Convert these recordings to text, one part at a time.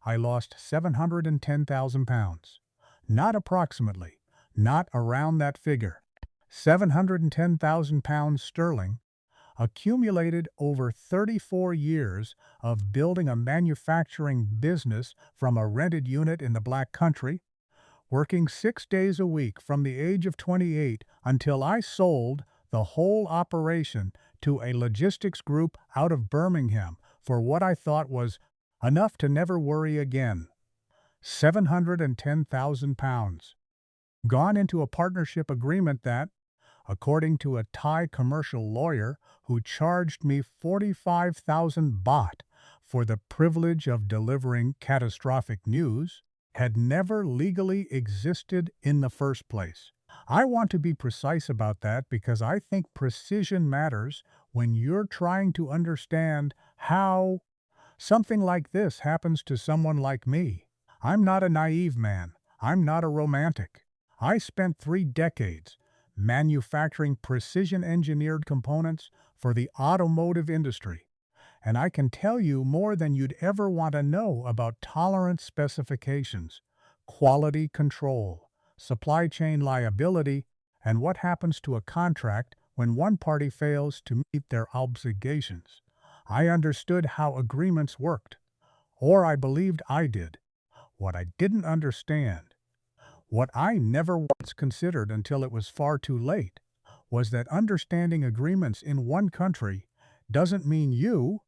I lost 710,000 pounds. Not approximately, not around that figure. 710,000 pounds sterling, accumulated over 34 years of building a manufacturing business from a rented unit in the Black Country, working 6 days a week from the age of 28 until I sold the whole operation to a logistics group out of Birmingham for what I thought was enough to never worry again. 710,000 pounds. Gone into a partnership agreement that, according to a Thai commercial lawyer who charged me 45,000 baht for the privilege of delivering catastrophic news, had never legally existed in the first place. I want to be precise about that because I think precision matters when you're trying to understand how something like this happens to someone like me. I'm not a naive man. I'm not a romantic. I spent 3 decades manufacturing precision-engineered components for the automotive industry, and I can tell you more than you'd ever want to know about tolerance specifications, quality control, supply chain liability, and what happens to a contract when one party fails to meet their obligations. I understood how agreements worked, or I believed I did. What I didn't understand, what I never once considered until it was far too late, was that understanding agreements in one country doesn't mean you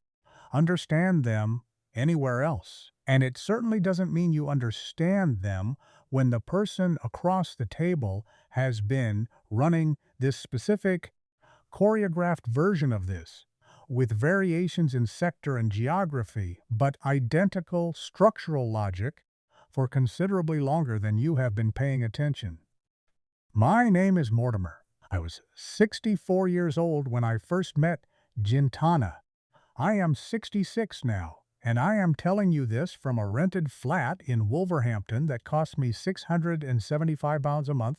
understand them anywhere else. And it certainly doesn't mean you understand them when the person across the table has been running this specific choreographed version of this, with variations in sector and geography, but identical structural logic for considerably longer than you have been paying attention. My name is Mortimer. I was 64 years old when I first met Jintana. I am 66 now, and I am telling you this from a rented flat in Wolverhampton that cost me £675 a month,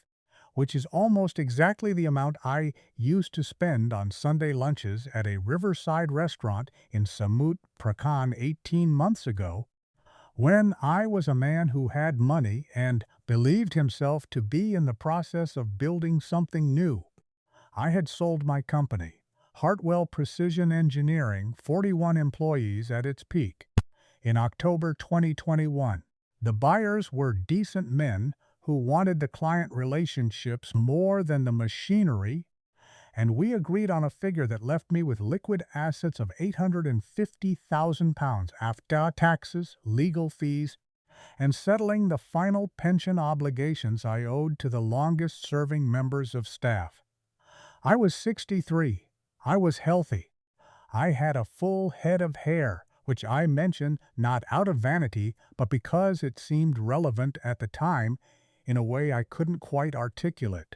which is almost exactly the amount I used to spend on Sunday lunches at a riverside restaurant in Samut Prakan 18 months ago, when I was a man who had money and believed himself to be in the process of building something new. I had sold my company, Hartwell Precision Engineering, 41 employees at its peak, in October 2021. The buyers were decent men who wanted the client relationships more than the machinery, and we agreed on a figure that left me with liquid assets of £850,000 after taxes, legal fees, and settling the final pension obligations I owed to the longest-serving members of staff. I was 63. I was healthy. I had a full head of hair, which I mention not out of vanity, but because it seemed relevant at the time in a way I couldn't quite articulate.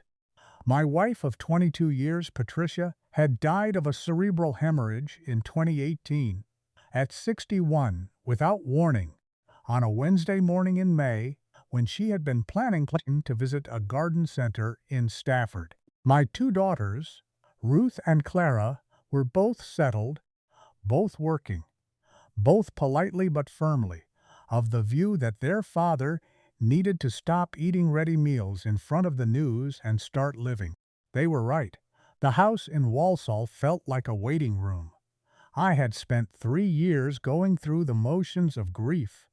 My wife of 22 years, Patricia, had died of a cerebral hemorrhage in 2018, at 61, without warning, on a Wednesday morning in May, when she had been planning to visit a garden center in Stafford. My 2 daughters, Ruth and Clara, were both settled, both working, both politely but firmly, of the view that their father needed to stop eating ready meals in front of the news and start living. They were right. The house in Walsall felt like a waiting room. I had spent 3 years going through the motions of grief,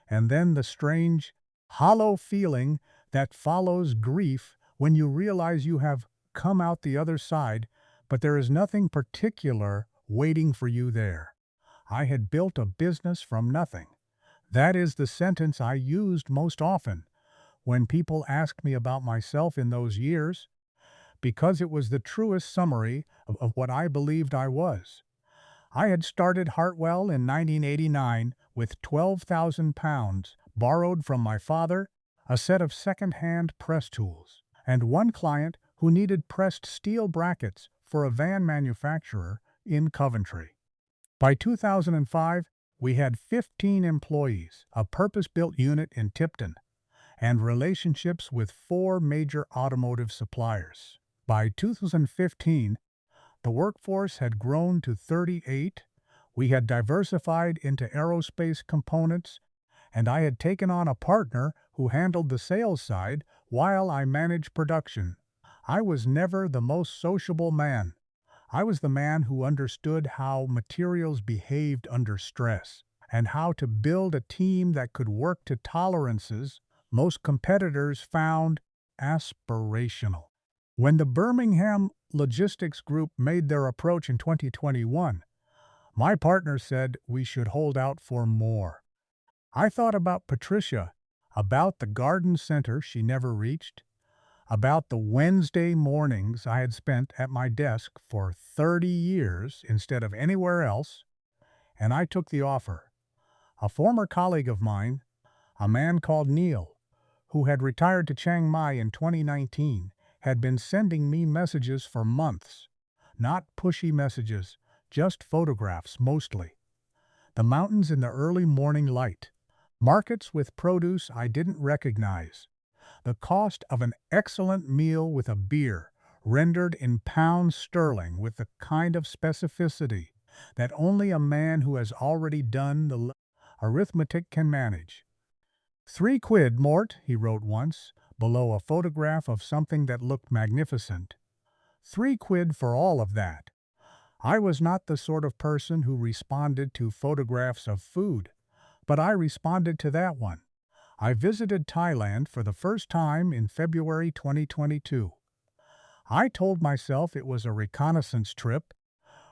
and then the strange, hollow feeling that follows grief when you realize you have come out the other side, but there is nothing particular waiting for you there. I had built a business from nothing. That is the sentence I used most often when people asked me about myself in those years, because it was the truest summary of what I believed I was. I had started Hartwell in 1989 with £12,000 borrowed from my father, a set of second-hand press tools, and one client who needed pressed steel brackets for a van manufacturer in Coventry. By 2005, we had 15 employees, a purpose-built unit in Tipton, and relationships with 4 major automotive suppliers. By 2015, the workforce had grown to 38. We had diversified into aerospace components, and I had taken on a partner who handled the sales side while I managed production. I was never the most sociable man. I was the man who understood how materials behaved under stress and how to build a team that could work to tolerances most competitors found aspirational. When the Birmingham Logistics Group made their approach in 2021, my partner said we should hold out for more. I thought about Patricia, about the garden center she never reached, about the Wednesday mornings I had spent at my desk for 30 years instead of anywhere else, and I took the offer. A former colleague of mine, a man called Neil, who had retired to Chiang Mai in 2019, had been sending me messages for months. Not pushy messages, just photographs mostly. The mountains in the early morning light, markets with produce I didn't recognize, the cost of an excellent meal with a beer, rendered in pounds sterling with the kind of specificity that only a man who has already done the arithmetic can manage. "3 quid, Mort," he wrote once, below a photograph of something that looked magnificent. 3 quid for all of that. I was not the sort of person who responded to photographs of food, but I responded to that one. I visited Thailand for the first time in February 2022. I told myself it was a reconnaissance trip,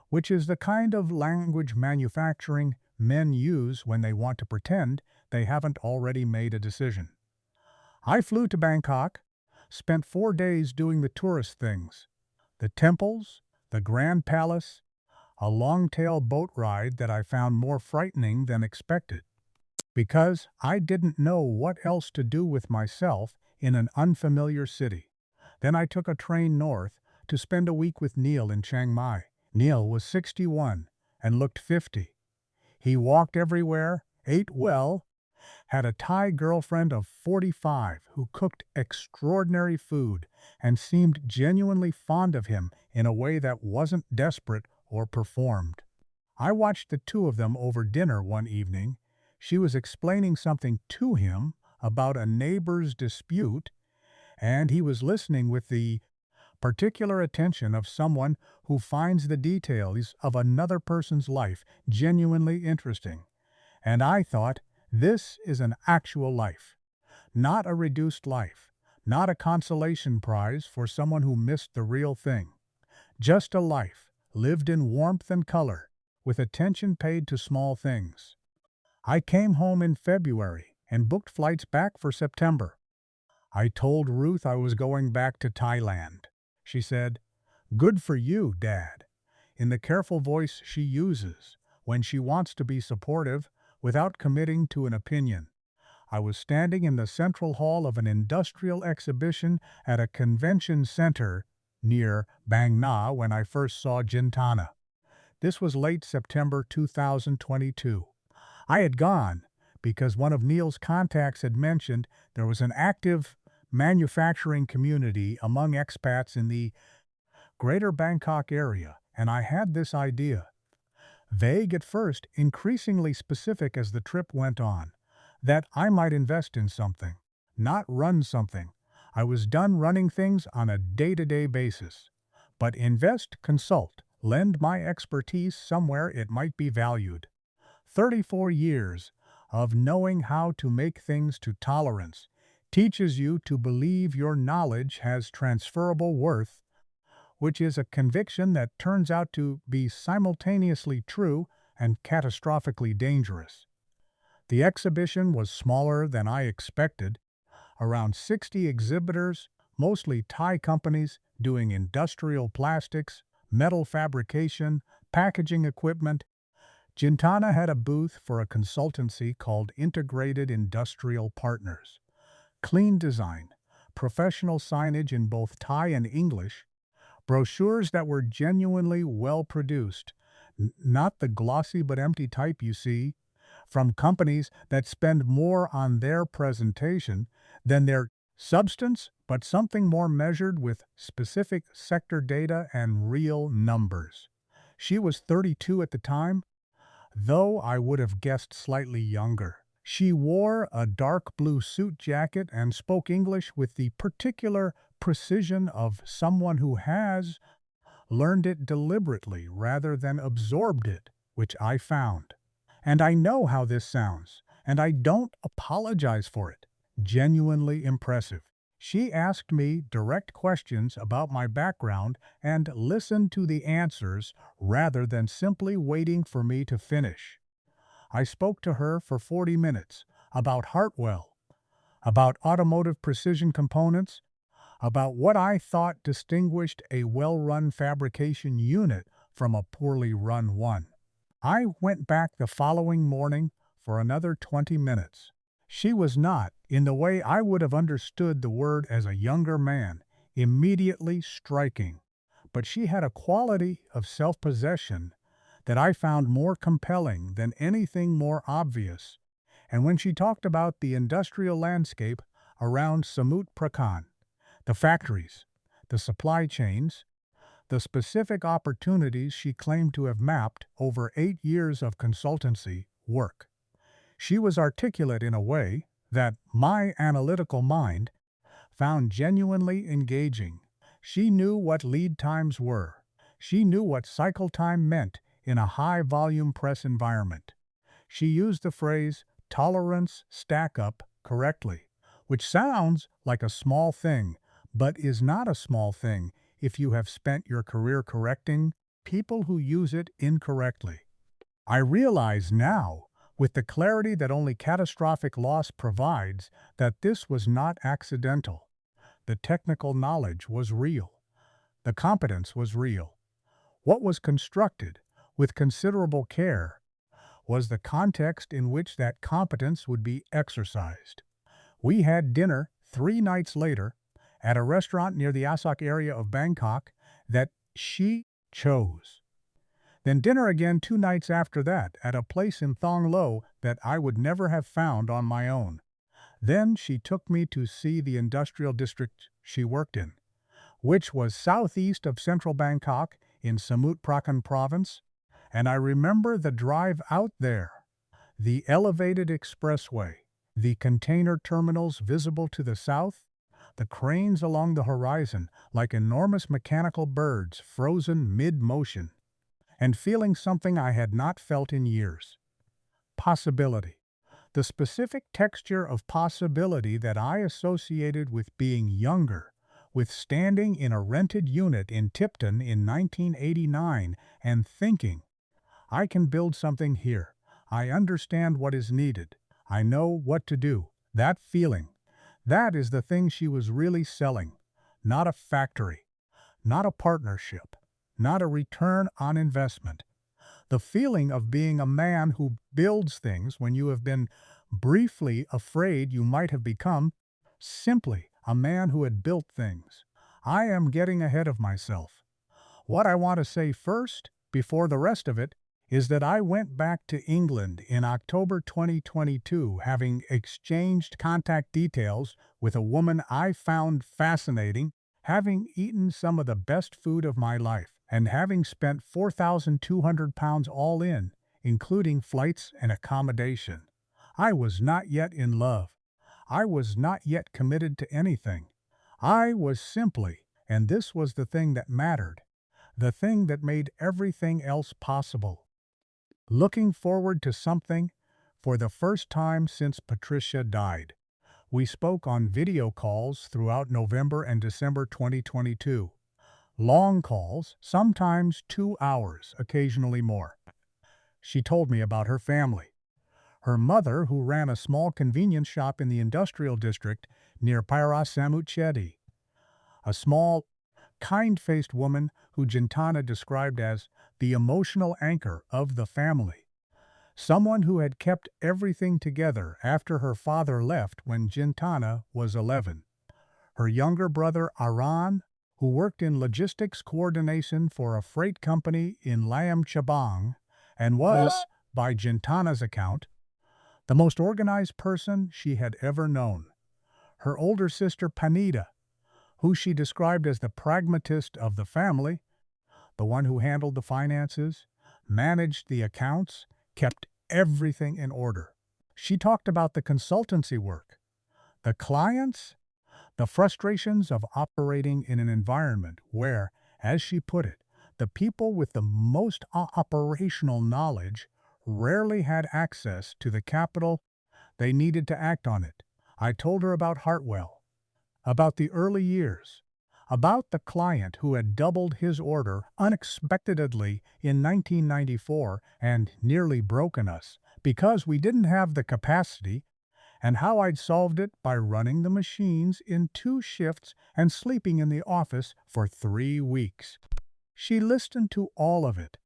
which is the kind of language manufacturing men use when they want to pretend they haven't already made a decision. I flew to Bangkok, spent 4 days doing the tourist things, the temples, the Grand Palace, a long-tail boat ride that I found more frightening than expected, because I didn't know what else to do with myself in an unfamiliar city. Then I took a train north to spend a week with Neil in Chiang Mai. Neil was 61 and looked 50. He walked everywhere, ate well, had a Thai girlfriend of 45 who cooked extraordinary food and seemed genuinely fond of him in a way that wasn't desperate or performed. I watched the two of them over dinner one evening. She was explaining something to him about a neighbor's dispute, and he was listening with the particular attention of someone who finds the details of another person's life genuinely interesting. And I thought, this is an actual life, not a reduced life, not a consolation prize for someone who missed the real thing. Just a life, lived in warmth and color, with attention paid to small things. I came home in February and booked flights back for September. I told Ruth I was going back to Thailand. She said, "Good for you, Dad," in the careful voice she uses when she wants to be supportive without committing to an opinion. I was standing in the central hall of an industrial exhibition at a convention center near Bang when I first saw Jintana. This was late September 2022. I had gone because one of Neil's contacts had mentioned there was an active manufacturing community among expats in the greater Bangkok area, and I had this idea. Vague at first, increasingly specific as the trip went on, that I might invest in something, not run something. I was done running things on a day-to-day basis. But invest, consult, lend my expertise somewhere it might be valued. 34 years of knowing how to make things to tolerance teaches you to believe your knowledge has transferable worth, which is a conviction that turns out to be simultaneously true and catastrophically dangerous. The exhibition was smaller than I expected, around 60 exhibitors, mostly Thai companies doing industrial plastics, metal fabrication, packaging equipment. Gentana had a booth for a consultancy called Integrated Industrial Partners. Clean design, professional signage in both Thai and English, brochures that were genuinely well-produced, not the glossy but empty type you see, from companies that spend more on their presentation than their substance, but something more measured with specific sector data and real numbers. She was 32 at the time, though I would have guessed slightly younger. She wore a dark blue suit jacket and spoke English with the particular precision of someone who has learned it deliberately rather than absorbed it, which I found. And I know how this sounds, and I don't apologize for it. Genuinely impressive. She asked me direct questions about my background and listened to the answers rather than simply waiting for me to finish. I spoke to her for 40 minutes about Hartwell, about automotive precision components, about what I thought distinguished a well-run fabrication unit from a poorly run one. I went back the following morning for another 20 minutes. She was not, in the way I would have understood the word as a younger man, immediately striking, but she had a quality of self-possession that I found more compelling than anything more obvious. And when she talked about the industrial landscape around Samut Prakan, the factories, the supply chains, the specific opportunities she claimed to have mapped over 8 years of consultancy work, she was articulate in a way that my analytical mind found genuinely engaging. She knew what lead times were. She knew what cycle time meant in a high-volume press environment. She used the phrase tolerance stack up correctly, which sounds like a small thing, but is not a small thing if you have spent your career correcting people who use it incorrectly. I realize now, with the clarity that only catastrophic loss provides, that this was not accidental. The technical knowledge was real. The competence was real. What was constructed, with considerable care, was the context in which that competence would be exercised. We had dinner 3 nights later at a restaurant near the Asak area of Bangkok that she chose. Then dinner again 2 nights after that at a place in Thong Lo that I would never have found on my own. Then she took me to see the industrial district she worked in, which was southeast of central Bangkok in Samut Prakan province, and I remember the drive out there, the elevated expressway, the container terminals visible to the south, the cranes along the horizon like enormous mechanical birds frozen mid-motion, and feeling something I had not felt in years. Possibility. The specific texture of possibility that I associated with being younger, with standing in a rented unit in Tipton in 1989 and thinking, I can build something here. I understand what is needed. I know what to do. That feeling. That is the thing she was really selling. Not a factory. Not a partnership. Not a return on investment. The feeling of being a man who builds things when you have been briefly afraid you might have become simply a man who had built things. I am getting ahead of myself. What I want to say first, before the rest of it, is that I went back to England in October 2022 having exchanged contact details with a woman I found fascinating, having eaten some of the best food of my life, and having spent £4,200 all in, including flights and accommodation. I was not yet in love. I was not yet committed to anything. I was simply, and this was the thing that mattered, the thing that made everything else possible, looking forward to something for the first time since Patricia died. We spoke on video calls throughout November and December 2022. Long calls, sometimes 2 hours, occasionally more. She told me about her family. Her mother, who ran a small convenience shop in the industrial district near Samut, a small, kind-faced woman who Gentana described as the emotional anchor of the family. Someone who had kept everything together after her father left when Jintana was 11. Her younger brother Aran, who worked in logistics coordination for a freight company in Lam Chabang and was, by Gentana's account, the most organized person she had ever known. Her older sister Panida, who she described as the pragmatist of the family, the one who handled the finances, managed the accounts, kept everything in order. She talked about the consultancy work, the clients, the frustrations of operating in an environment where, as she put it, the people with the most operational knowledge rarely had access to the capital they needed to act on it. I told her about Hartwell, about the early years, about the client who had doubled his order unexpectedly in 1994 and nearly broken us because we didn't have the capacity, and how I'd solved it by running the machines in 2 shifts and sleeping in the office for 3 weeks. She listened to all of it.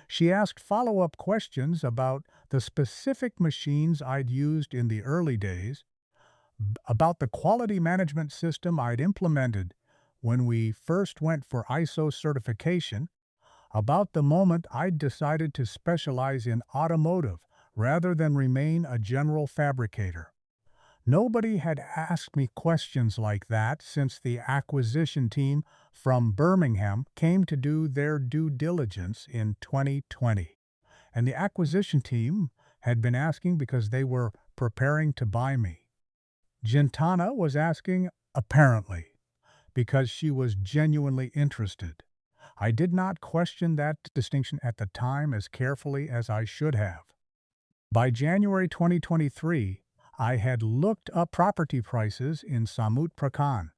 She asked follow-up questions about the specific machines I'd used in the early days, about the quality management system I'd implemented when we first went for ISO certification, about the moment I'd decided to specialize in automotive rather than remain a general fabricator. Nobody had asked me questions like that since the acquisition team from Birmingham came to do their due diligence in 2020. And the acquisition team had been asking because they were preparing to buy me. Gentana was asking, apparently, because she was genuinely interested. I did not question that distinction at the time as carefully as I should have. By January 2023, I had looked up property prices in Samut Prakan.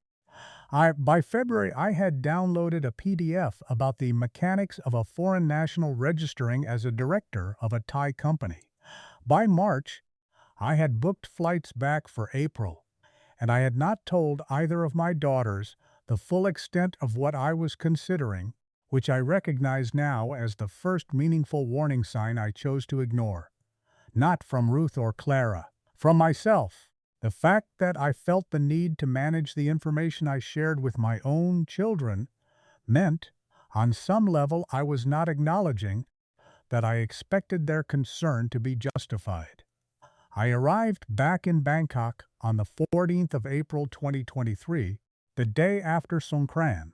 By February, I had downloaded a PDF about the mechanics of a foreign national registering as a director of a Thai company. By March, I had booked flights back for April, and I had not told either of my daughters the full extent of what I was considering, which I recognize now as the first meaningful warning sign I chose to ignore. Not from Ruth or Clara, from myself. The fact that I felt the need to manage the information I shared with my own children meant, on some level, I was not acknowledging that I expected their concern to be justified. I arrived back in Bangkok on the 14th of April 2023, the day after Songkran,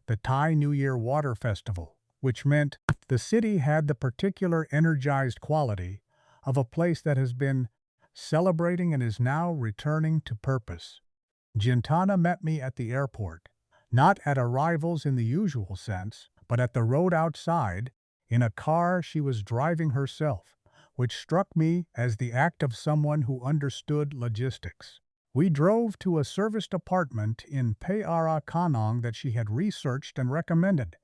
the Thai New Year Water Festival, which meant the city had the particular energized quality of a place that has been celebrating and is now returning to purpose. Jintana met me at the airport, not at arrivals in the usual sense, but at the road outside, in a car she was driving herself, which struck me as the act of someone who understood logistics. We drove to a serviced apartment in Peara Kanong that she had researched and recommended,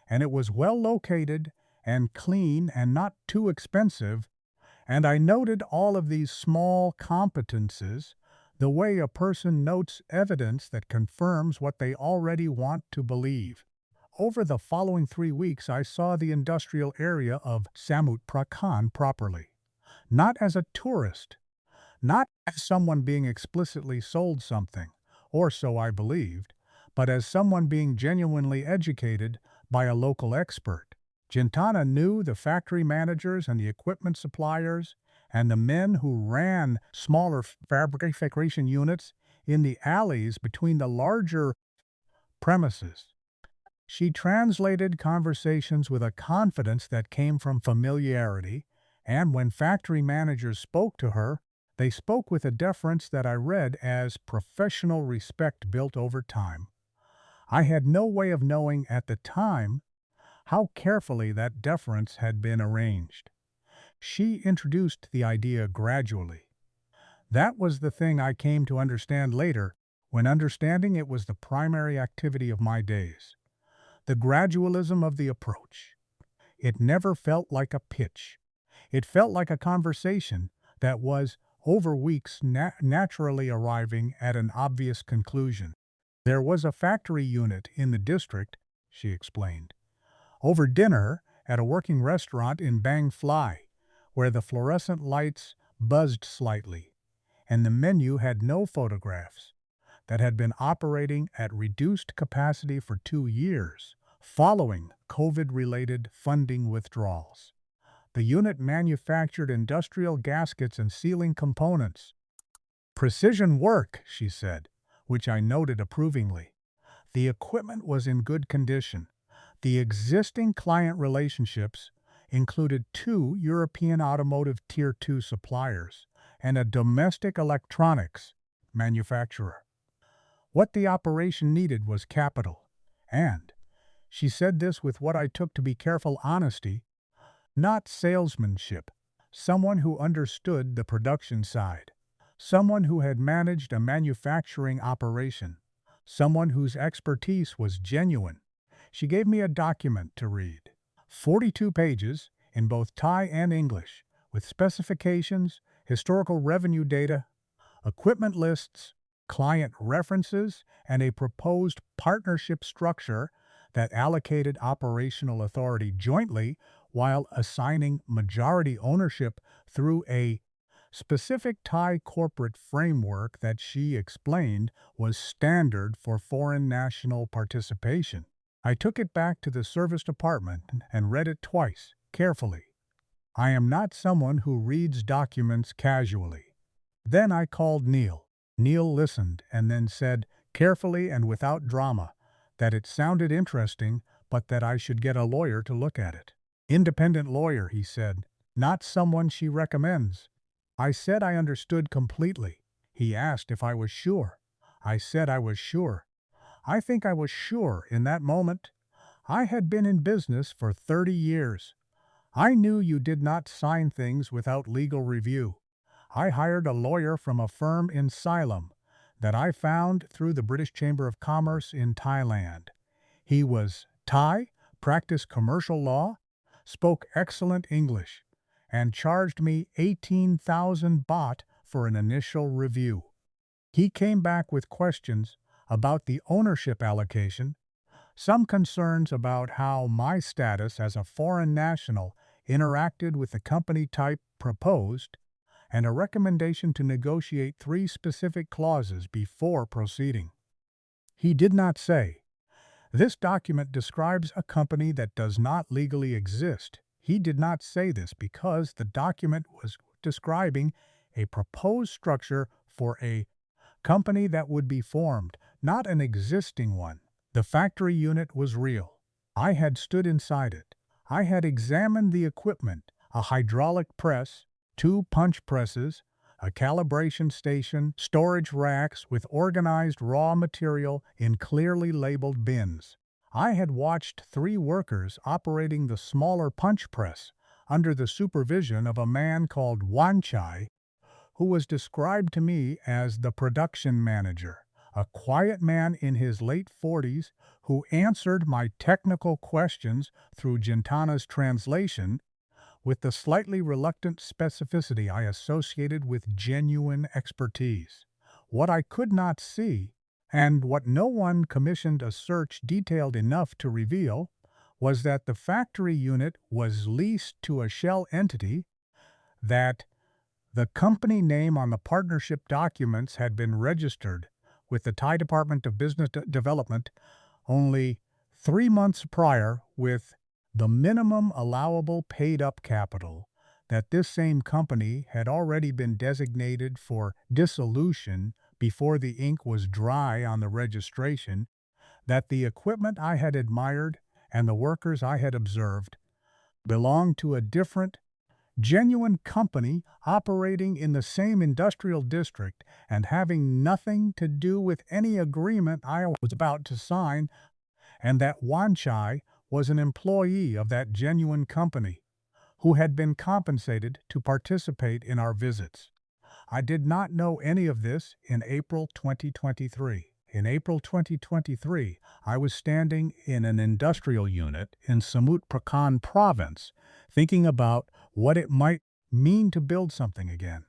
and it was well located and clean and not too expensive, and I noted all of these small competences, the way a person notes evidence that confirms what they already want to believe. Over the following 3 weeks, I saw the industrial area of Samut Prakan properly. Not as a tourist, not as someone being explicitly sold something, or so I believed, but as someone being genuinely educated by a local expert. Gentana knew the factory managers and the equipment suppliers and the men who ran smaller fabrication units in the alleys between the larger premises. She translated conversations with a confidence that came from familiarity, and when factory managers spoke to her, they spoke with a deference that I read as professional respect built over time. I had no way of knowing at the time how carefully that deference had been arranged. She introduced the idea gradually. That was the thing I came to understand later, when understanding it was the primary activity of my days. The gradualism of the approach. It never felt like a pitch. It felt like a conversation that was, over weeks, naturally arriving at an obvious conclusion. There was a factory unit in the district, she explained. Over dinner at a working restaurant in Bang Fly, where the fluorescent lights buzzed slightly, and the menu had no photographs, that had been operating at reduced capacity for 2 years, following COVID-related funding withdrawals. The unit manufactured industrial gaskets and sealing components. Precision work, she said, which I noted approvingly. The equipment was in good condition. The existing client relationships included 2 European automotive Tier 2 suppliers and a domestic electronics manufacturer. What the operation needed was capital, and she said this with what I took to be careful honesty, not salesmanship. Someone who understood the production side. Someone who had managed a manufacturing operation. Someone whose expertise was genuine. She gave me a document to read. 42 pages in both Thai and English, with specifications, historical revenue data, equipment lists, client references, and a proposed partnership structure that allocated operational authority jointly while assigning majority ownership through a specific Thai corporate framework that she explained was standard for foreign national participation. I took it back to the service department and read it twice, carefully. I am not someone who reads documents casually. Then I called Neil. Neil listened and then said, carefully and without drama, that it sounded interesting, but that I should get a lawyer to look at it. Independent lawyer, he said, not someone she recommends. I said I understood completely. He asked if I was sure. I said I was sure. I think I was sure in that moment. I had been in business for 30 years. I knew you did not sign things without legal review. I hired a lawyer from a firm in Ceylon that I found through the British Chamber of Commerce in Thailand. He was Thai, practiced commercial law, spoke excellent English, and charged me 18,000 baht for an initial review. He came back with questions about the ownership allocation, some concerns about how my status as a foreign national interacted with the company type proposed, and a recommendation to negotiate 3 specific clauses before proceeding. He did not say, "This document describes a company that does not legally exist." He did not say this because the document was describing a proposed structure for a company that would be formed, not an existing one. The factory unit was real. I had stood inside it. I had examined the equipment, a hydraulic press, 2 punch presses, a calibration station, storage racks with organized raw material in clearly labeled bins. I had watched 3 workers operating the smaller punch press under the supervision of a man called Wanchai, who was described to me as the production manager, a quiet man in his late 40s who answered my technical questions through Gentana's translation with the slightly reluctant specificity I associated with genuine expertise. What I could not see, and what no one commissioned a search detailed enough to reveal, was that the factory unit was leased to a shell entity, that the company name on the partnership documents had been registered with the Thai Department of Business Development only 3 months prior with the minimum allowable paid-up capital, that this same company had already been designated for dissolution before the ink was dry on the registration, that the equipment I had admired and the workers I had observed belonged to a different, genuine company operating in the same industrial district and having nothing to do with any agreement I was about to sign, and that Wanchai was an employee of that genuine company, who had been compensated to participate in our visits. I did not know any of this in April 2023. In April 2023, I was standing in an industrial unit in Samut Prakan province, thinking about what it might mean to build something again.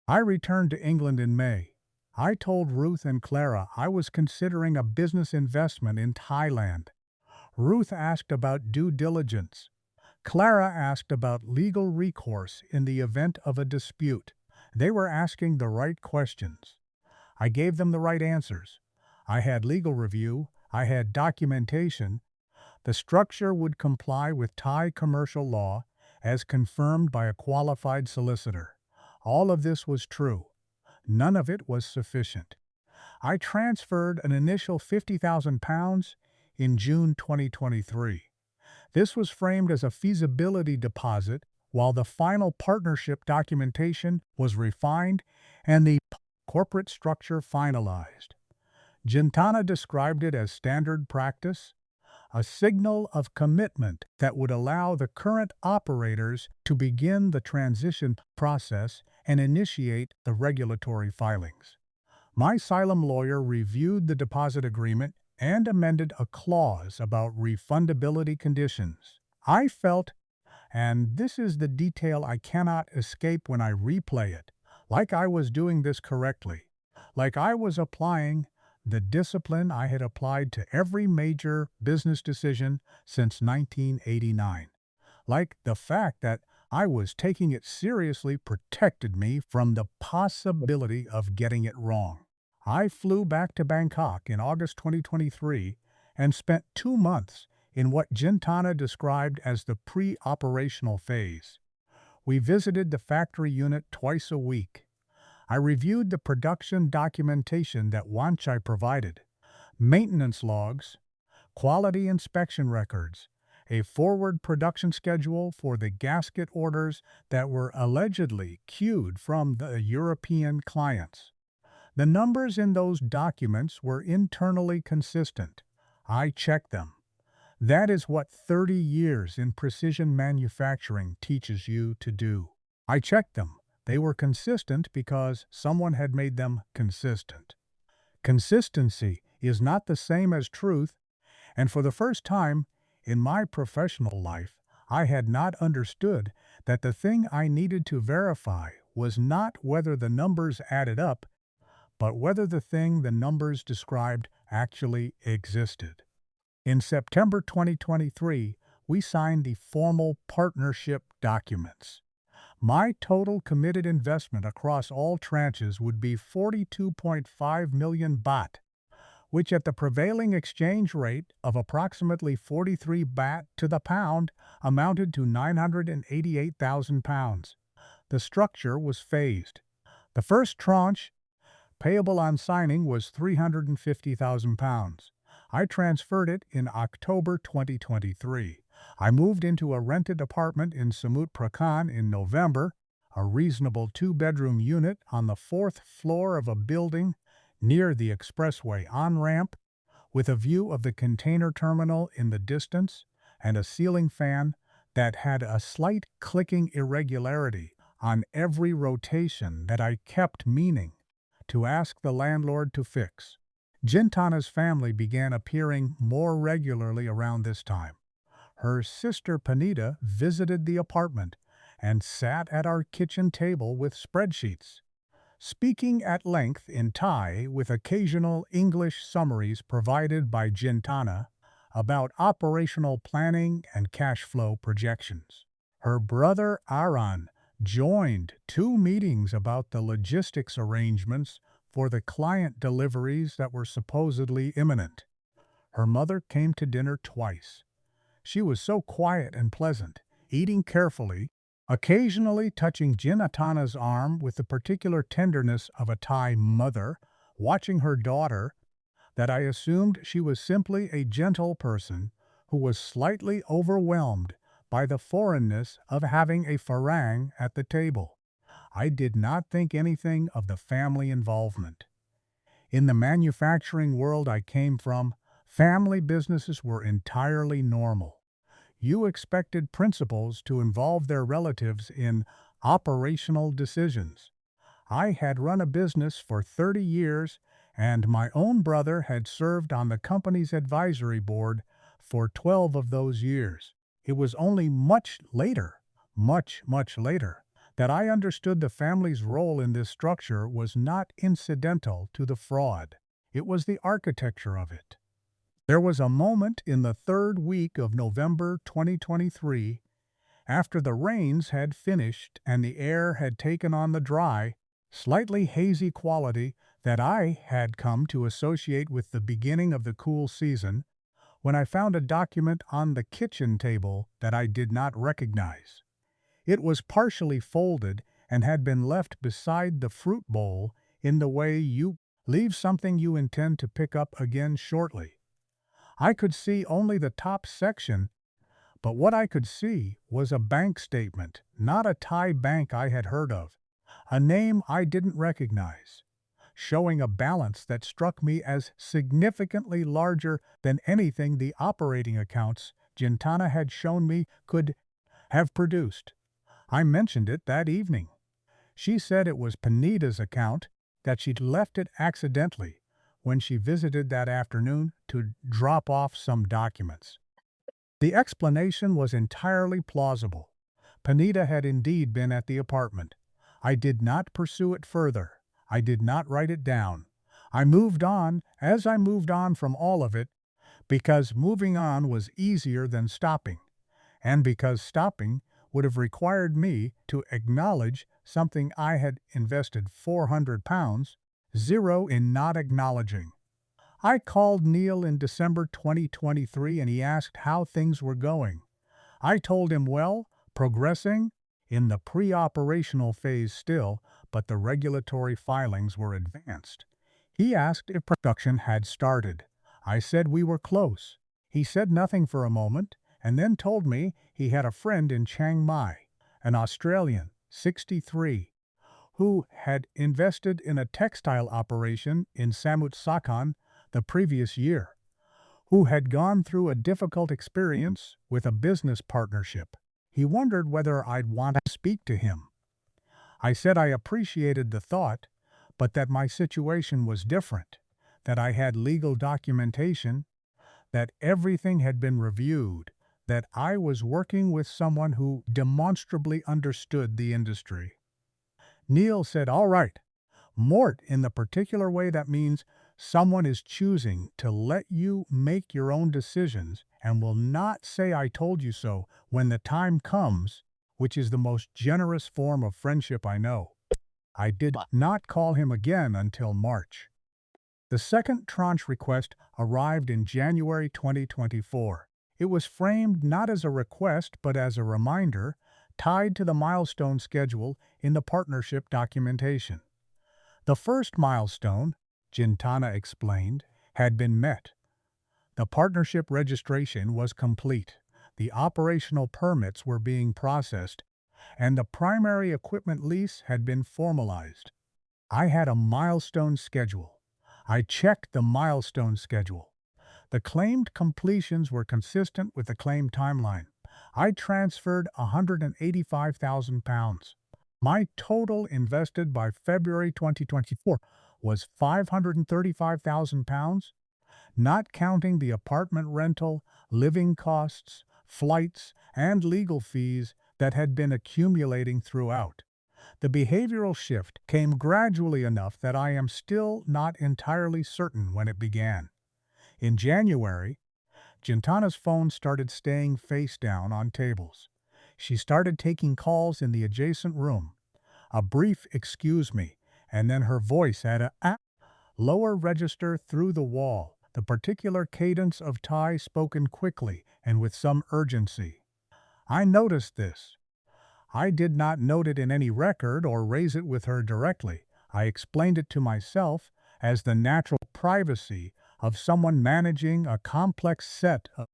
I returned to England in May. I told Ruth and Clara I was considering a business investment in Thailand. Ruth asked about due diligence. Clara asked about legal recourse in the event of a dispute. They were asking the right questions. I gave them the right answers. I had legal review. I had documentation. The structure would comply with Thai commercial law as confirmed by a qualified solicitor. All of this was true. None of it was sufficient. I transferred an initial £50,000 in June 2023. This was framed as a feasibility deposit while the final partnership documentation was refined and the corporate structure finalized. Gentana described it as standard practice, a signal of commitment that would allow the current operators to begin the transition process and initiate the regulatory filings. My asylum lawyer reviewed the deposit agreement and amended a clause about refundability conditions. I felt, and this is the detail I cannot escape when I replay it, like I was doing this correctly, like I was applying the discipline I had applied to every major business decision since 1989. Like the fact that I was taking it seriously protected me from the possibility of getting it wrong. I flew back to Bangkok in August 2023 and spent 2 months in what Gentana described as the pre-operational phase. We visited the factory unit twice a week. I reviewed the production documentation that Wanchai provided, maintenance logs, quality inspection records, a forward production schedule for the gasket orders that were allegedly queued from the European clients. The numbers in those documents were internally consistent. I checked them. That is what 30 years in precision manufacturing teaches you to do. I checked them. They were consistent because someone had made them consistent. Consistency is not the same as truth, and for the first time in my professional life, I had not understood that the thing I needed to verify was not whether the numbers added up, but whether the thing the numbers described actually existed. In September 2023, we signed the formal partnership documents. My total committed investment across all tranches would be 42.5 million baht, which at the prevailing exchange rate of approximately 43 baht to the pound amounted to 988,000 pounds. The structure was phased. The first tranche, payable on signing, was 350,000 pounds. I transferred it in October 2023. I moved into a rented apartment in Samut Prakan in November, a reasonable 2-bedroom unit on the 4th floor of a building near the expressway on-ramp, with a view of the container terminal in the distance and a ceiling fan that had a slight clicking irregularity on every rotation that I kept meaning to ask the landlord to fix. Jintana's family began appearing more regularly around this time. Her sister Panita visited the apartment and sat at our kitchen table with spreadsheets, speaking at length in Thai with occasional English summaries provided by Gentana about operational planning and cash flow projections. Her brother Aran joined 2 meetings about the logistics arrangements for the client deliveries that were supposedly imminent. Her mother came to dinner twice. She was so quiet and pleasant, eating carefully, occasionally touching Jintana's arm with the particular tenderness of a Thai mother, watching her daughter, that I assumed she was simply a gentle person who was slightly overwhelmed by the foreignness of having a Farang at the table. I did not think anything of the family involvement. In the manufacturing world I came from, family businesses were entirely normal. You expected principals to involve their relatives in operational decisions. I had run a business for 30 years, and my own brother had served on the company's advisory board for 12 of those years. It was only much later, much later, that I understood the family's role in this structure was not incidental to the fraud. It was the architecture of it. There was a moment in the 3rd week of November 2023, after the rains had finished and the air had taken on the dry, slightly hazy quality that I had come to associate with the beginning of the cool season, when I found a document on the kitchen table that I did not recognize. It was partially folded and had been left beside the fruit bowl in the way you leave something you intend to pick up again shortly. I could see only the top section, But what I could see was a bank statement, not a Thai bank I had heard of, a name I didn't recognize, showing a balance that struck me as significantly larger than anything the operating accounts Gentana had shown me could have produced. I mentioned it that evening. She said it was Panita's account, that she'd left it accidentally when she visited that afternoon to drop off some documents. The explanation was entirely plausible. Panita had indeed been at the apartment. I did not pursue it further. I did not write it down. I moved on, as I moved on from all of it, because moving on was easier than stopping, and because stopping would have required me to acknowledge something I had invested £400, zero in not acknowledging. I called Neil in December 2023 and he asked how things were going. I told him, well, progressing, in the pre-operational phase still, but the regulatory filings were advanced. He asked if production had started. I said we were close. He said nothing for a moment, and then told me he had a friend in Chiang Mai, an Australian, 63, who had invested in a textile operation in Samut Prakan the previous year, who had gone through a difficult experience with a business partnership. He wondered whether I'd want to speak to him. I said I appreciated the thought, but that my situation was different, that I had legal documentation, that everything had been reviewed, that I was working with someone who demonstrably understood the industry. Neil said, all right, Mort, in the particular way that means someone is choosing to let you make your own decisions and will not say I told you so when the time comes, which is the most generous form of friendship I know. I did not call him again until March. The second tranche request arrived in January 2024. It was framed not as a request but as a reminder, tied to the milestone schedule in the partnership documentation. The first milestone, Jintana explained, had been met. The partnership registration was complete, the operational permits were being processed, and the primary equipment lease had been formalized. I had a milestone schedule. I checked the milestone schedule. The claimed completions were consistent with the claimed timeline. I transferred £185,000. My total invested by February 2024 was £535,000, not counting the apartment rental, living costs, flights, and legal fees that had been accumulating throughout. The behavioral shift came gradually enough that I am still not entirely certain when it began. In January, Gentana's phone started staying face down on tables. She started taking calls in the adjacent room. A brief "excuse me," and then her voice had a lower register through the wall, the particular cadence of Thai spoken quickly and with some urgency. I noticed this. I did not note it in any record or raise it with her directly. I explained it to myself as the natural privacy of someone managing a complex set of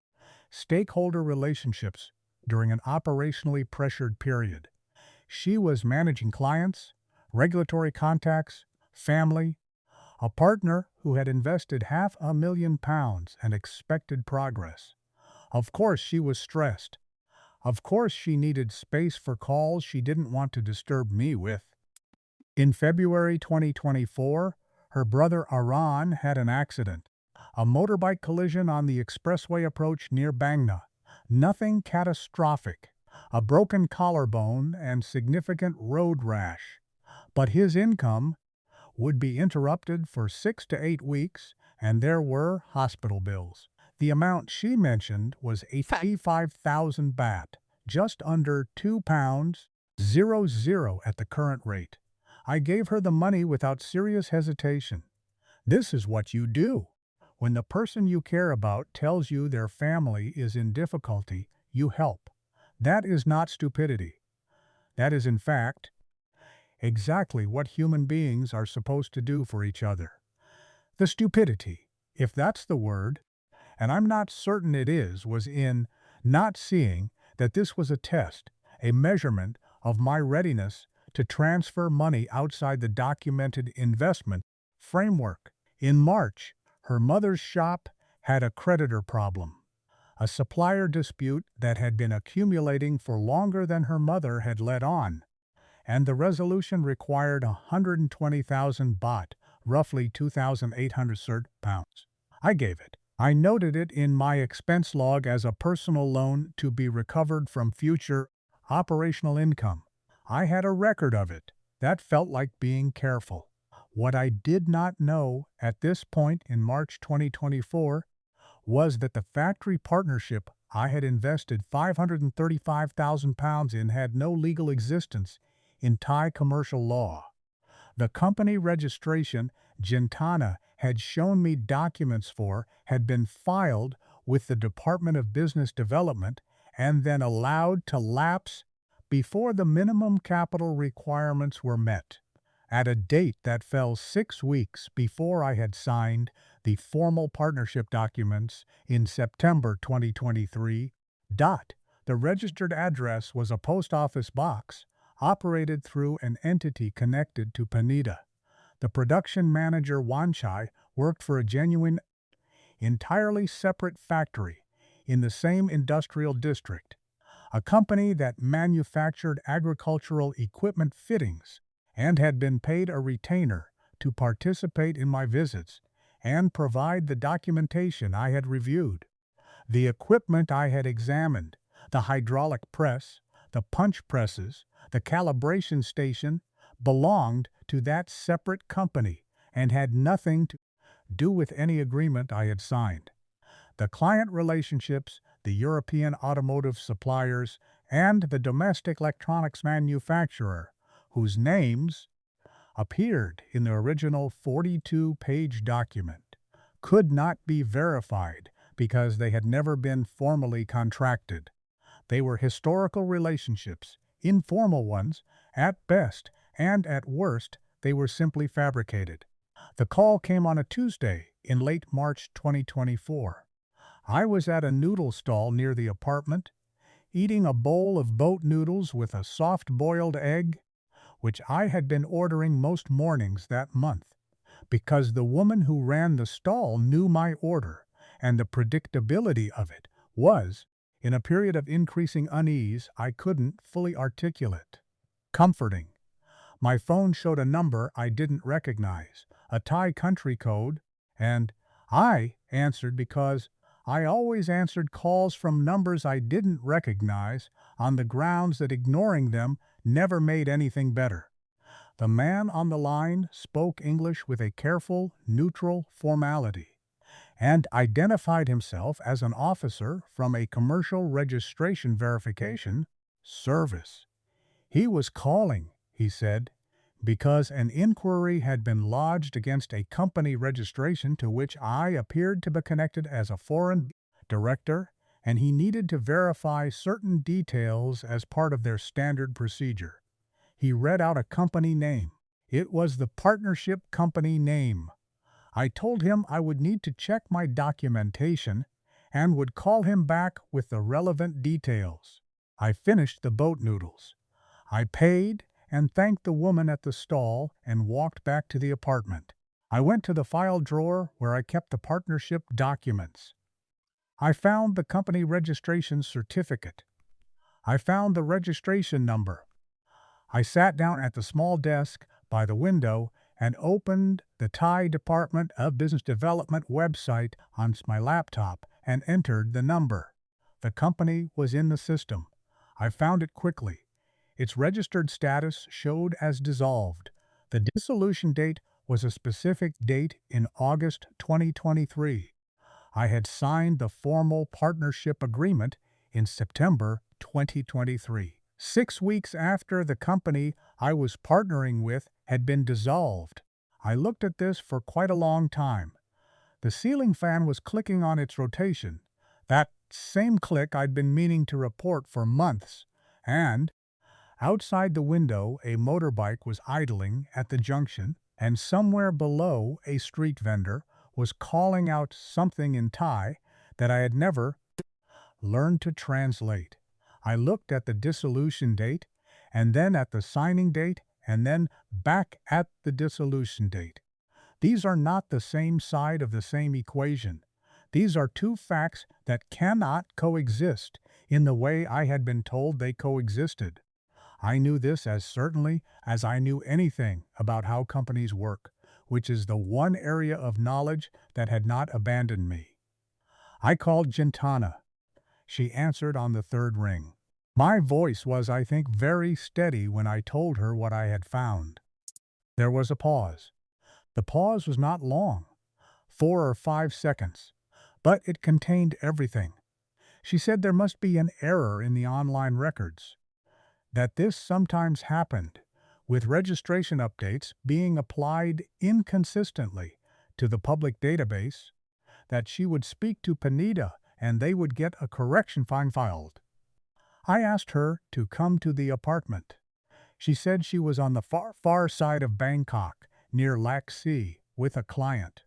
stakeholder relationships during an operationally pressured period. She was managing clients, regulatory contacts, family, a partner who had invested £500,000 and expected progress. Of course she was stressed. Of course she needed space for calls she didn't want to disturb me with. In February 2024, her brother Aran had an accident, a motorbike collision on the expressway approach near Bangna. Nothing catastrophic, a broken collarbone and significant road rash. But his income would be interrupted for 6 to 8 weeks, and there were hospital bills. The amount she mentioned was 85,000 baht, just under £2.00 at the current rate. I gave her the money without serious hesitation. This is what you do. When the person you care about tells you their family is in difficulty, you help. That is not stupidity. That is, in fact, exactly what human beings are supposed to do for each other. The stupidity, if that's the word, and I'm not certain it is, was in not seeing that this was a test, a measurement of my readiness to transfer money outside the documented investment framework. In March, her mother's shop had a creditor problem, a supplier dispute that had been accumulating for longer than her mother had let on, and the resolution required 120,000 baht, roughly 2,800 pounds. I gave it. I noted it in my expense log as a personal loan to be recovered from future operational income. I had a record of it. That felt like being careful. What I did not know at this point in March 2024 was that the factory partnership I had invested 535,000 pounds in had no legal existence in Thai commercial law. The company registration Jintana had shown me documents for had been filed with the Department of Business Development and then allowed to lapse before the minimum capital requirements were met, at a date that fell 6 weeks before I had signed the formal partnership documents in September 2023. The registered address was a post office box operated through an entity connected to Panida. The production manager Wanchai worked for a genuine, entirely separate factory in the same industrial district, a company that manufactured agricultural equipment fittings and had been paid a retainer to participate in my visits and provide the documentation I had reviewed. The equipment I had examined, the hydraulic press, the punch presses, the calibration station, belonged to that separate company and had nothing to do with any agreement I had signed. The client relationships, the European automotive suppliers, and the domestic electronics manufacturer, whose names appeared in the original 42-page document, could not be verified because they had never been formally contracted. They were historical relationships, informal ones, at best, and at worst, they were simply fabricated. The call came on a Tuesday in late March 2024. I was at a noodle stall near the apartment, eating a bowl of boat noodles with a soft-boiled egg, which I had been ordering most mornings that month, because the woman who ran the stall knew my order, and the predictability of it was, in a period of increasing unease I couldn't fully articulate, comforting. My phone showed a number I didn't recognize, a Thai country code, and I answered because I always answered calls from numbers I didn't recognize on the grounds that ignoring them never made anything better. The man on the line spoke English with a careful, neutral formality and identified himself as an officer from a commercial registration verification service. He was calling, he said, because an inquiry had been lodged against a company registration to which I appeared to be connected as a foreign director, and he needed to verify certain details as part of their standard procedure. He read out a company name. It was the partnership company name. I told him I would need to check my documentation and would call him back with the relevant details. I finished the boat noodles. I paid and thanked the woman at the stall and walked back to the apartment. I went to the file drawer where I kept the partnership documents. I found the company registration certificate. I found the registration number. I sat down at the small desk by the window and opened the Thai Department of Business Development website on my laptop and entered the number. The company was in the system. I found it quickly. Its registered status showed as dissolved. The dissolution date was a specific date in August 2023. I had signed the formal partnership agreement in September 2023. 6 weeks after the company I was partnering with had been dissolved. I looked at this for quite a long time. The ceiling fan was clicking on its rotation, that same click I'd been meaning to report for months, and outside the window a motorbike was idling at the junction, and somewhere below a street vendor was calling out something in Thai that I had never learned to translate. I looked at the dissolution date, and then at the signing date, and then back at the dissolution date. These are not the same side of the same equation. These are two facts that cannot coexist in the way I had been told they coexisted. I knew this as certainly as I knew anything about how companies work, which is the one area of knowledge that had not abandoned me. I called Gentana. She answered on the third ring. My voice was, I think, very steady when I told her what I had found. There was a pause. The pause was not long, 4 or 5 seconds, but it contained everything. She said there must be an error in the online records, that this sometimes happened, with registration updates being applied inconsistently to the public database, that she would speak to Panida and they would get a correction fine filed. I asked her to come to the apartment. She said she was on the far side of Bangkok, near Lac Sea, with a client.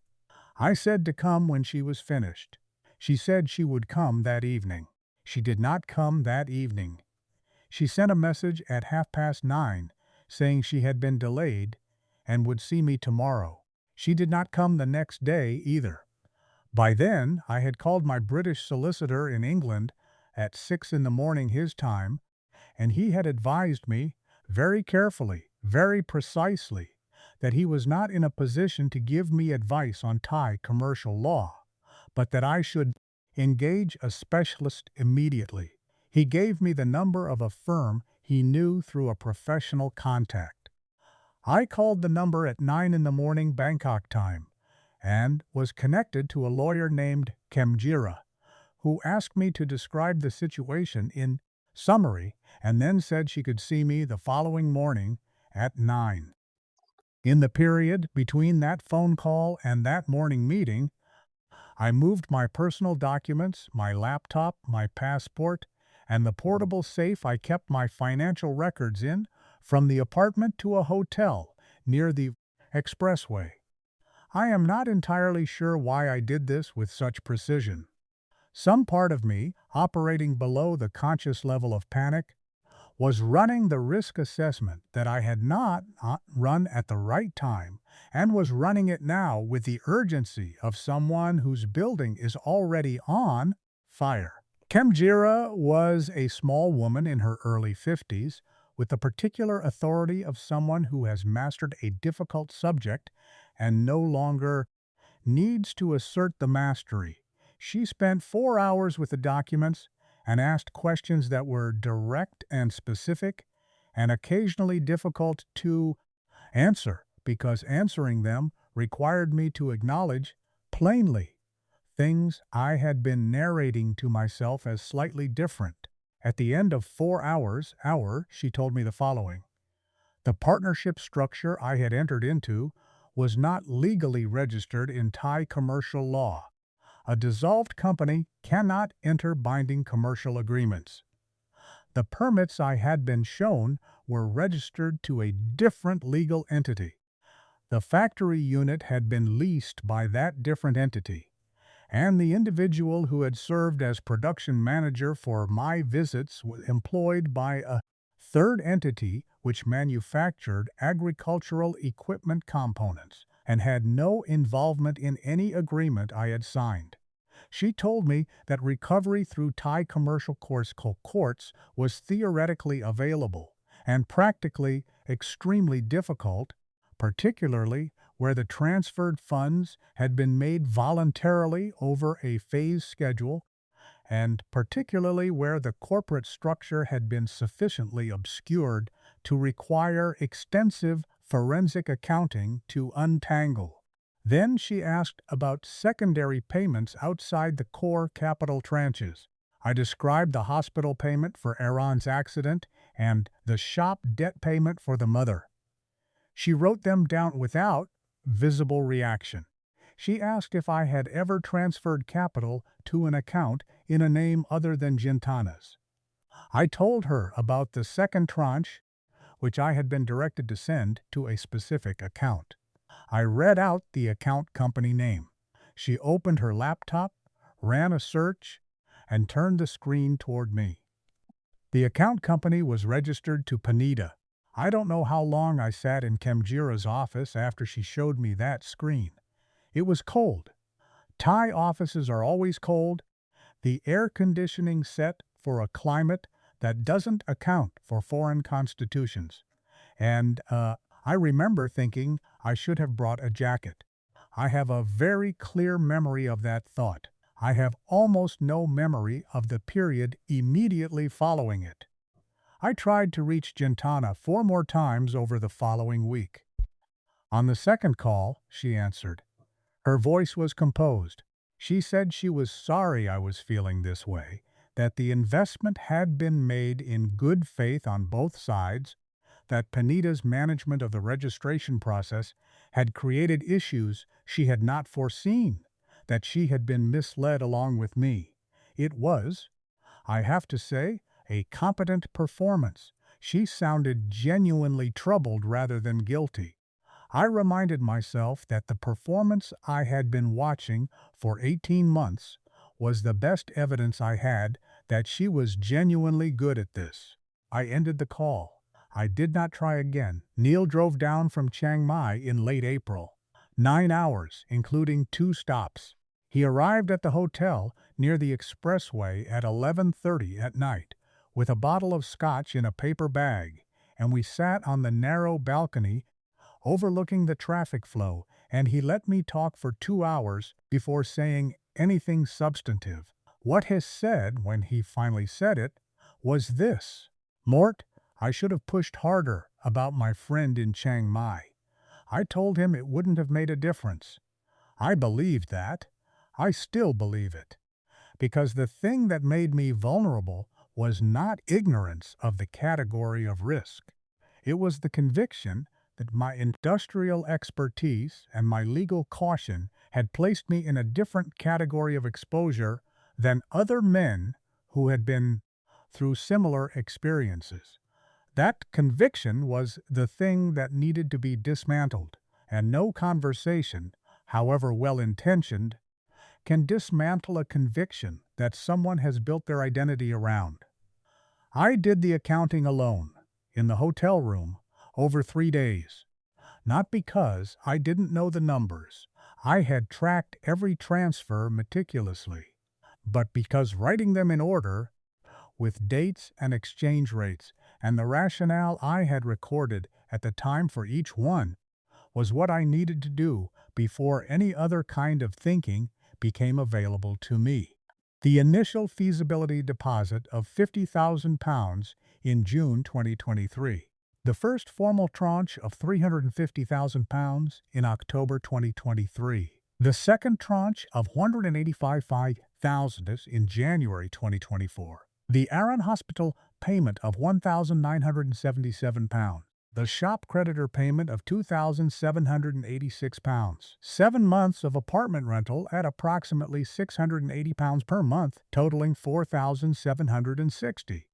I said to come when she was finished. She said she would come that evening. She did not come that evening. She sent a message at 9:30 saying she had been delayed and would see me tomorrow. She did not come the next day either. By then, I had called my British solicitor in England at 6 in the morning his time, and he had advised me, very carefully, very precisely, that he was not in a position to give me advice on Thai commercial law, but that I should engage a specialist immediately. He gave me the number of a firm he knew through a professional contact. I called the number at 9 in the morning Bangkok time, and was connected to a lawyer named Kemjira, who asked me to describe the situation in summary and then said she could see me the following morning at 9. In the period between that phone call and that morning meeting, I moved my personal documents, my laptop, my passport, and the portable safe I kept my financial records in from the apartment to a hotel near the expressway. I am not entirely sure why I did this with such precision. Some part of me, operating below the conscious level of panic, was running the risk assessment that I had not run at the right time and was running it now with the urgency of someone whose building is already on fire. Kemjira was a small woman in her early 50s with the particular authority of someone who has mastered a difficult subject and no longer needs to assert the mastery. She spent 4 hours with the documents and asked questions that were direct and specific and occasionally difficult to answer because answering them required me to acknowledge plainly things I had been narrating to myself as slightly different. At the end of 4 hours, she told me the following. The partnership structure I had entered into was not legally registered in Thai commercial law. A dissolved company cannot enter binding commercial agreements. The permits I had been shown were registered to a different legal entity. The factory unit had been leased by that different entity, and the individual who had served as production manager for my visits was employed by a third entity which manufactured agricultural equipment components and had no involvement in any agreement I had signed. She told me that recovery through Thai commercial courts was theoretically available and practically extremely difficult, particularly where the transferred funds had been made voluntarily over a phase schedule, and particularly where the corporate structure had been sufficiently obscured to require extensive forensic accounting to untangle. Then she asked about secondary payments outside the core capital tranches. I described the hospital payment for Aaron's accident and the shop debt payment for the mother. She wrote them down without visible reaction. She asked if I had ever transferred capital to an account in a name other than Jintana's. I told her about the second tranche, which I had been directed to send to a specific account. I read out the account company name. She opened her laptop, ran a search, and turned the screen toward me. The account company was registered to Panida. I don't know how long I sat in Kemjira's office after she showed me that screen. It was cold. Thai offices are always cold, the air conditioning set for a climate that doesn't account for foreign constitutions. And I remember thinking I should have brought a jacket. I have a very clear memory of that thought. I have almost no memory of the period immediately following it. I tried to reach Gentana 4 more times over the following week. On the second call, she answered. Her voice was composed. She said she was sorry I was feeling this way, that the investment had been made in good faith on both sides, that Panida's management of the registration process had created issues she had not foreseen, that she had been misled along with me. It was, I have to say, a competent performance. She sounded genuinely troubled rather than guilty. I reminded myself that the performance I had been watching for 18 months was the best evidence I had that she was genuinely good at this. I ended the call. I did not try again. Neil drove down from Chiang Mai in late April. 9 hours, including 2 stops. He arrived at the hotel near the expressway at 11:30 at night, with a bottle of scotch in a paper bag, and we sat on the narrow balcony overlooking the traffic flow, and he let me talk for 2 hours before saying anything substantive. What he said, when he finally said it, was this: Mort, I should have pushed harder about my friend in Chiang Mai. I told him it wouldn't have made a difference. I believed that. I still believe it. Because the thing that made me vulnerable was not ignorance of the category of risk. It was the conviction that my industrial expertise and my legal caution had placed me in a different category of exposure than other men who had been through similar experiences. That conviction was the thing that needed to be dismantled, and no conversation, however well-intentioned, can dismantle a conviction that someone has built their identity around. I did the accounting alone, in the hotel room, over 3 days. Not because I didn't know the numbers. I had tracked every transfer meticulously, but because writing them in order, with dates and exchange rates, and the rationale I had recorded at the time for each one, was what I needed to do before any other kind of thinking became available to me. The initial feasibility deposit of £50,000 in June 2023. The first formal tranche of £350,000 in October 2023. The second tranche of £185,000 in January 2024. The Aaron Hospital payment of £1,977. The shop creditor payment of £2,786. 7 months of apartment rental at approximately £680 per month, totaling £4,760.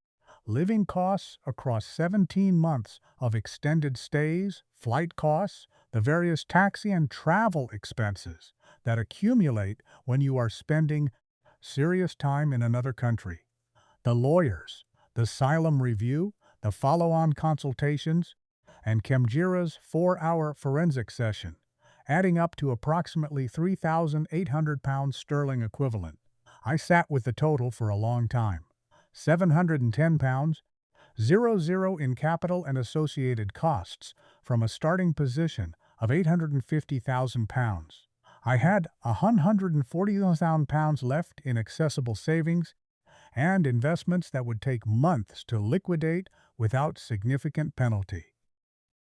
Living costs across 17 months of extended stays, flight costs, the various taxi and travel expenses that accumulate when you are spending serious time in another country. The lawyers, the asylum review, the follow-on consultations, and Kemjira's 4-hour forensic session, adding up to approximately £3,800 sterling equivalent. I sat with the total for a long time. £710, 00 in capital and associated costs, from a starting position of £850,000. I had £140,000 left in accessible savings and investments that would take months to liquidate without significant penalty.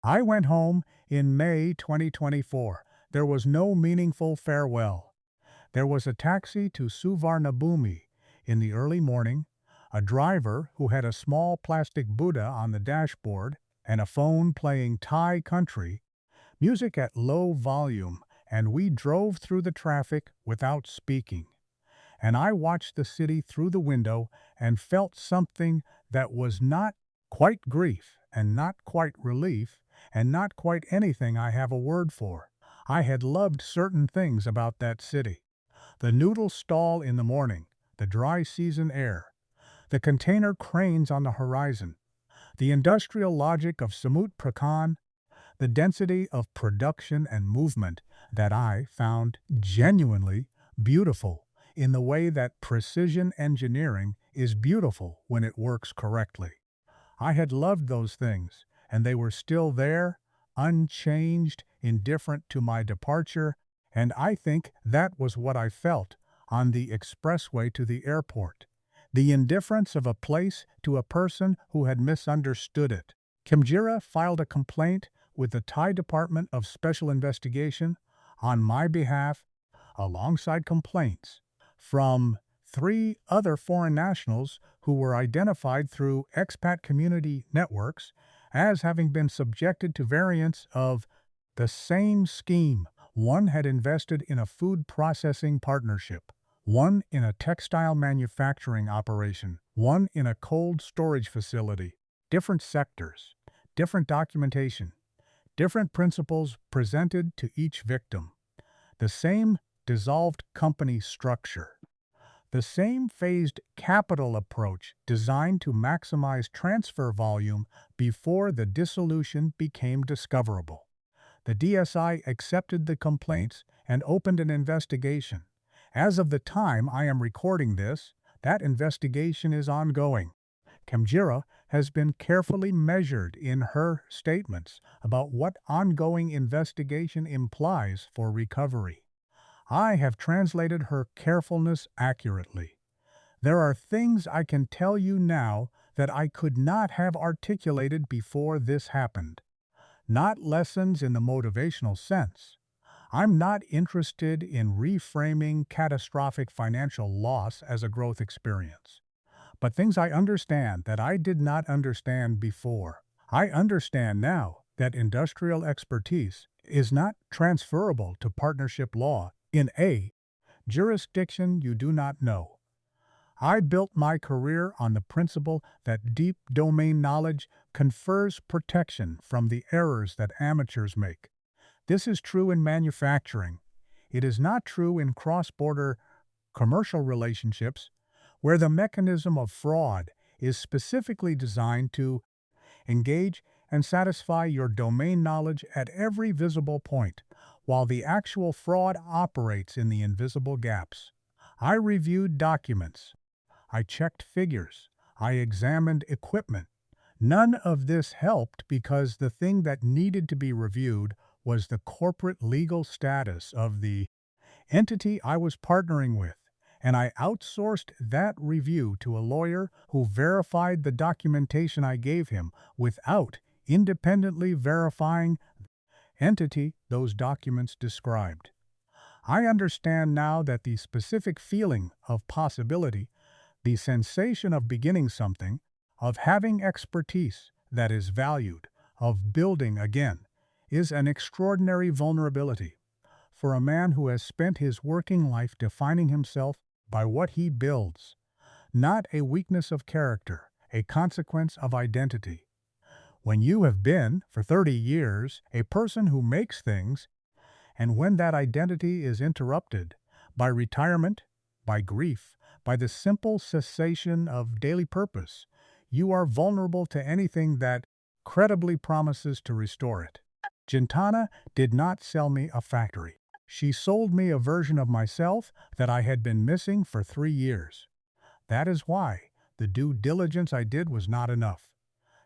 I went home in May 2024. There was no meaningful farewell. There was a taxi to Suvarnabhumi in the early morning, a driver who had a small plastic Buddha on the dashboard, and a phone playing Thai country music at low volume, and we drove through the traffic without speaking. And I watched the city through the window and felt something that was not quite grief and not quite relief and not quite anything I have a word for. I had loved certain things about that city. The noodle stall in the morning, the dry season air, the container cranes on the horizon, the industrial logic of Samut Prakan, the density of production and movement that I found genuinely beautiful in the way that precision engineering is beautiful when it works correctly. I had loved those things, and they were still there, unchanged, indifferent to my departure, and I think that was what I felt on the expressway to the airport. The indifference of a place to a person who had misunderstood it. Kimjira filed a complaint with the Thai Department of Special Investigation on my behalf, alongside complaints from 3 other foreign nationals who were identified through expat community networks as having been subjected to variants of the same scheme. One had invested in a food processing partnership, one in a textile manufacturing operation, one in a cold storage facility. Different sectors, different documentation, different principles presented to each victim. The same dissolved company structure. The same phased capital approach designed to maximize transfer volume before the dissolution became discoverable. The DSI accepted the complaints and opened an investigation. As of the time I am recording this, that investigation is ongoing. Kimjira has been carefully measured in her statements about what ongoing investigation implies for recovery. I have translated her carefulness accurately. There are things I can tell you now that I could not have articulated before this happened. Not lessons in the motivational sense. I'm not interested in reframing catastrophic financial loss as a growth experience, but things I understand that I did not understand before. I understand now that industrial expertise is not transferable to partnership law in a jurisdiction you do not know. I built my career on the principle that deep domain knowledge confers protection from the errors that amateurs make. This is true in manufacturing. It is not true in cross-border commercial relationships, where the mechanism of fraud is specifically designed to engage and satisfy your domain knowledge at every visible point, while the actual fraud operates in the invisible gaps. I reviewed documents. I checked figures. I examined equipment. None of this helped because the thing that needed to be reviewed was the corporate legal status of the entity I was partnering with, and I outsourced that review to a lawyer who verified the documentation I gave him without independently verifying the entity those documents described. I understand now that the specific feeling of possibility, the sensation of beginning something, of having expertise that is valued, of building again, is an extraordinary vulnerability for a man who has spent his working life defining himself by what he builds, not a weakness of character, a consequence of identity. When you have been, for 30 years, a person who makes things, and when that identity is interrupted by retirement, by grief, by the simple cessation of daily purpose, you are vulnerable to anything that credibly promises to restore it. Gentana did not sell me a factory. She sold me a version of myself that I had been missing for 3 years. That is why the due diligence I did was not enough.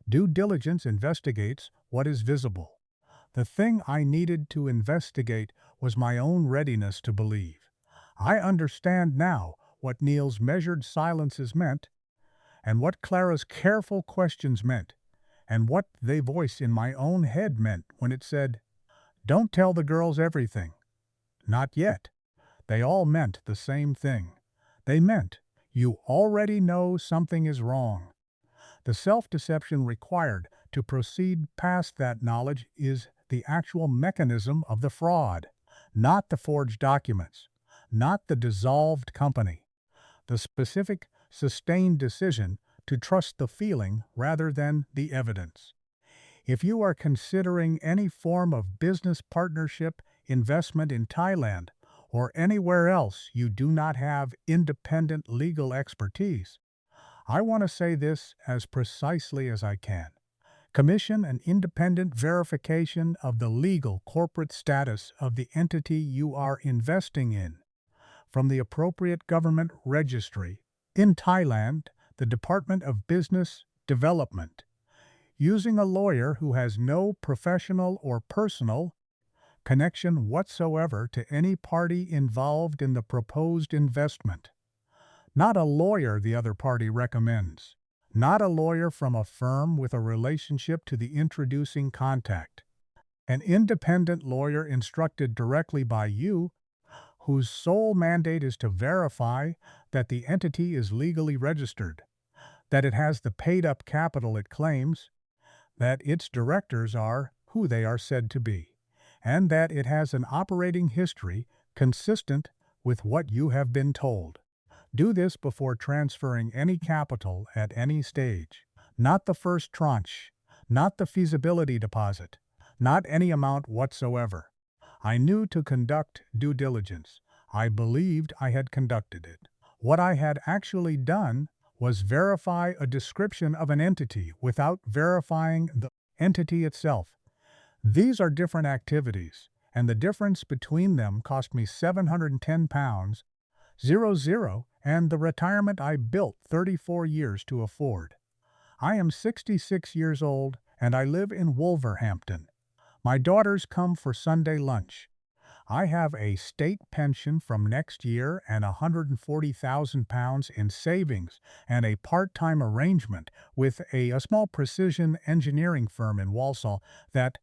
Due diligence investigates what is visible. The thing I needed to investigate was my own readiness to believe. I understand now what Neil's measured silences meant, and what Clara's careful questions meant, and what they voice in my own head meant when it said, "Don't tell the girls everything." Not yet. They all meant the same thing. They meant, you already know something is wrong. The self-deception required to proceed past that knowledge is the actual mechanism of the fraud, not the forged documents, not the dissolved company. The specific, sustained decision to trust the feeling rather than the evidence. If you are considering any form of business partnership investment in Thailand, or anywhere else you do not have independent legal expertise. I want to say this as precisely as I can. Commission an independent verification of the legal corporate status of the entity you are investing in from the appropriate government registry in Thailand, the Department of Business Development, using a lawyer who has no professional or personal connection whatsoever to any party involved in the proposed investment. Not a lawyer the other party recommends. Not a lawyer from a firm with a relationship to the introducing contact. An independent lawyer instructed directly by you, whose sole mandate is to verify that the entity is legally registered, that it has the paid-up capital it claims, that its directors are who they are said to be, and that it has an operating history consistent with what you have been told. Do this before transferring any capital at any stage. Not the first tranche, not the feasibility deposit, not any amount whatsoever. I knew to conduct due diligence. I believed I had conducted it. What I had actually done was verify a description of an entity without verifying the entity itself. These are different activities, and the difference between them cost me £710, 00, and the retirement I built 34 years to afford. I am 66 years old, and I live in Wolverhampton. My daughters come for Sunday lunch. I have a state pension from next year and £140,000 in savings and a part-time arrangement with a small precision engineering firm in Walsall that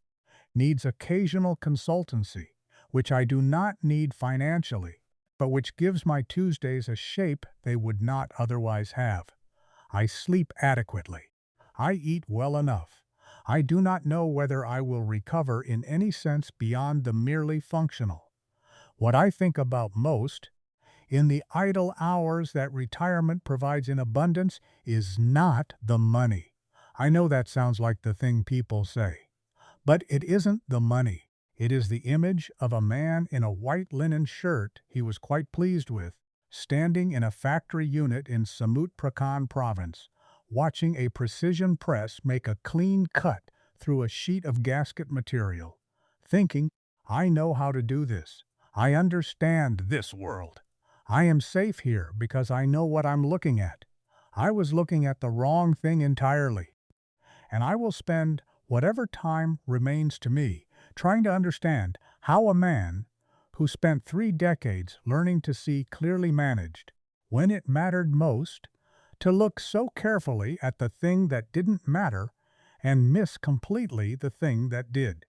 needs occasional consultancy, which I do not need financially, but which gives my Tuesdays a shape they would not otherwise have. I sleep adequately. I eat well enough. I do not know whether I will recover in any sense beyond the merely functional. What I think about most, in the idle hours that retirement provides in abundance, is not the money. I know that sounds like the thing people say. But it isn't the money. It is the image of a man in a white linen shirt he was quite pleased with, standing in a factory unit in Samut Prakan province, watching a precision press make a clean cut through a sheet of gasket material, thinking, I know how to do this. I understand this world. I am safe here because I know what I'm looking at. I was looking at the wrong thing entirely. And I will spend whatever time remains to me trying to understand how a man who spent 3 decades learning to see clearly managed, when it mattered most, to look so carefully at the thing that didn't matter and miss completely the thing that did.